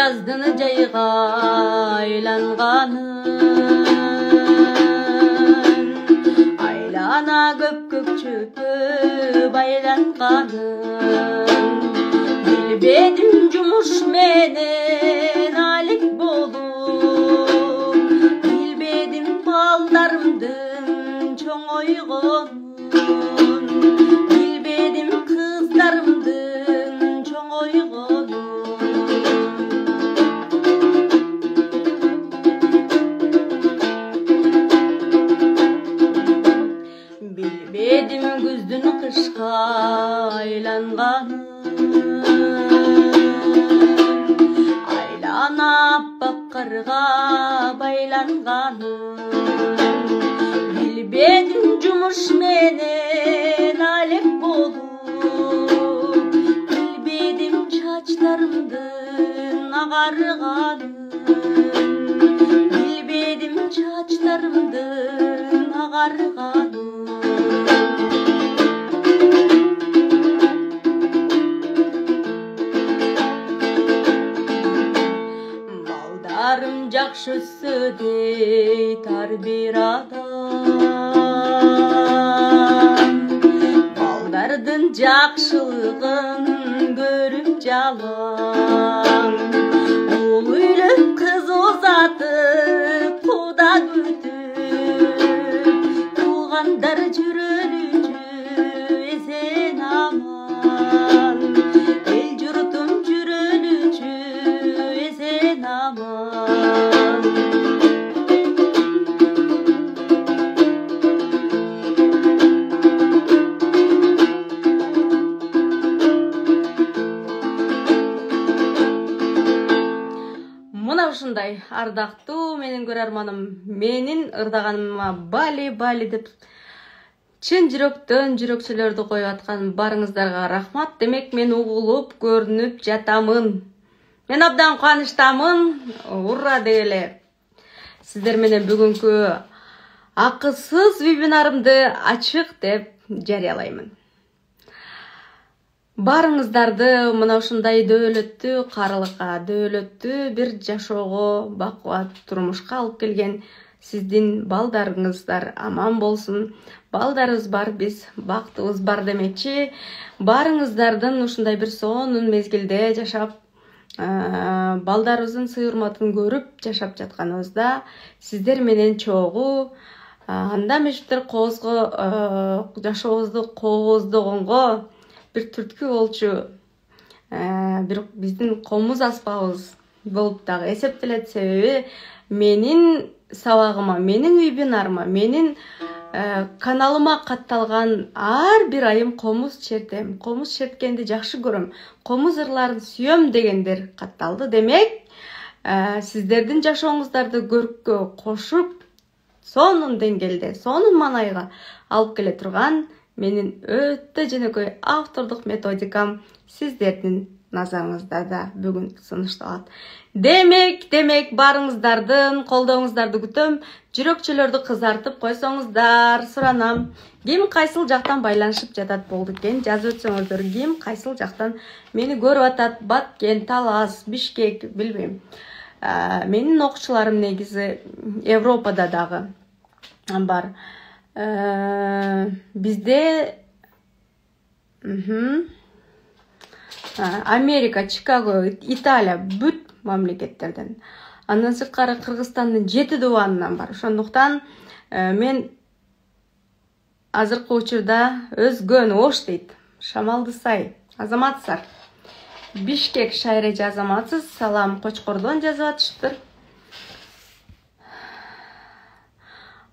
жаздыны жайга айланганын, айлана көк чөпкө байланганын, билбедим жумуш менен алек болуп, билбедим балдарымдын чоңойгонун, билбедим кыздарымдын чоңойгонун. Bilbedim güzdün kışka aylanganın, aylanıp bakkarga baylanganın, bilbedim cumuş menen alep bolup, bilbedim çaçlarımdın ağarganın, bilbedim çaçlarımdın ağarganın. Baldarım jakşысы deytar bir adam, baldardın jakşılığın görüp jalan, ol üylöp kız uzatıp kuda kütüp, tuğandar жүрөлүчү эсен аман, эл журтум жүрөлүчү эсен аман. Мына ушундай ардактуу менин көрөрманым, менин ырдаганыма бали деп чын жүрөктөн жүрөкчөлөрдү коюп аткан барыңыздарга рахмат. Демек мен угулуп көрүнүп жатамын. Мен абдан кубанычтамын. Ура дегеле. Сиздер менен бүгүнкү акысыз вебинарымды ачык деп жарыялаймын. Барыңыздарды мына ушундай дөөлөттүү карылыкка, дөөлөттүү бир жашоого, бакубат турмушка алып келген сиздин балдарыңыздар аман болсун. Балдарыбыз бар, биз бактыбыз бар демекчи. Барыңыздардын ушундай бир сонун мезгилде жашап, балдарыбыздын сый урматын көрүп жашап жатканыбызда сиздер менен чогуу анда мешиптер жашообузду кооздогонго бир түрткү болчу, бир биздин комуз аспабыбыз болуп дагы эсептелет. Себеби менин сабагыма, менин вебинарыма, менин каналыма катталган ар бир айым комуз чертем, комуз черткенди жакшы көрөм, комуз ырларын сүйөм дегендер катталды. Демек, сиздердин жашооңуздарды көрккө кошуп, сонун деңгээлде, сонун маанайга алып келе турган менин өтө жөнөкөй автордук методикам сиздердин назарыңызда да бүгүн сынышталат. Демек барыңыздардын колдооңуздарды күтөм. Жүрөкчөлөрдү кызартып койсоңуздар суранам. Ким кайсыл жактан байланышып жатат болду экен, жазып өтсөңүздөр. Ким кайсыл жактан мени көрүп атат? Баткен, Талас, Бишкек, билбейм. Менин окуучуларым негизи Европада дагы бар. Бизде Америка, Чикаго, Италия, бүт мамлекеттерден. Андан сырткары Кыргызстандын 7 дубанынан бар. Ошондуктан мен азыркы учурда өзгөн Ош дейт. Шамалды Сай, азаматсыздар. Бишкек шайрежи азаматсыз, салам Кочкордон жазып атышыптыр.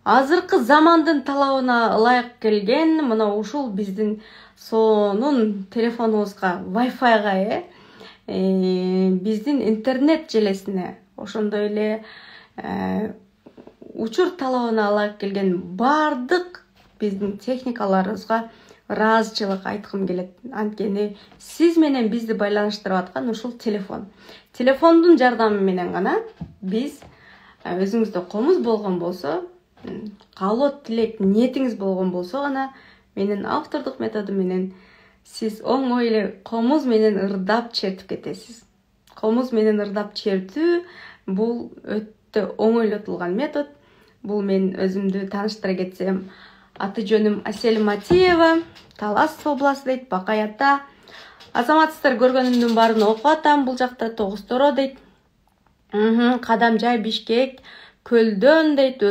Азыркы замандын талабына ылайык келген мына ушул биздин сонун телефонубузга, Wi-Fi-га, биздин интернет желесине, ошондой эле учур талабына ылайык келген бардык биздин техникаларыбызга ыраазычылык айткым келет. Анткени сиз менен бизди байланыштырып аткан ушул телефон. Телефондун жардамы менен гана биз өзүңүздө комуз болгон болсо, каалоо тилек ниетиңиз болгон болсо гана менин автордук методу менен сиз оңой эле комуз менен ырдап чертип кетесиз. комуз менен ырдап чертүү бул өтө оңойлотулган метод. Бул мен өзүмдү тааныштыра кетсем, аты жөнүм Асель Матиева, Талас областы дейт, Бакай ата. Азаматсыздар көргөнүмдүн баарын окуп атам. Бул жакта Тогуз Торо дейт. Кадам жай Бишкек, Көлдөн дейт.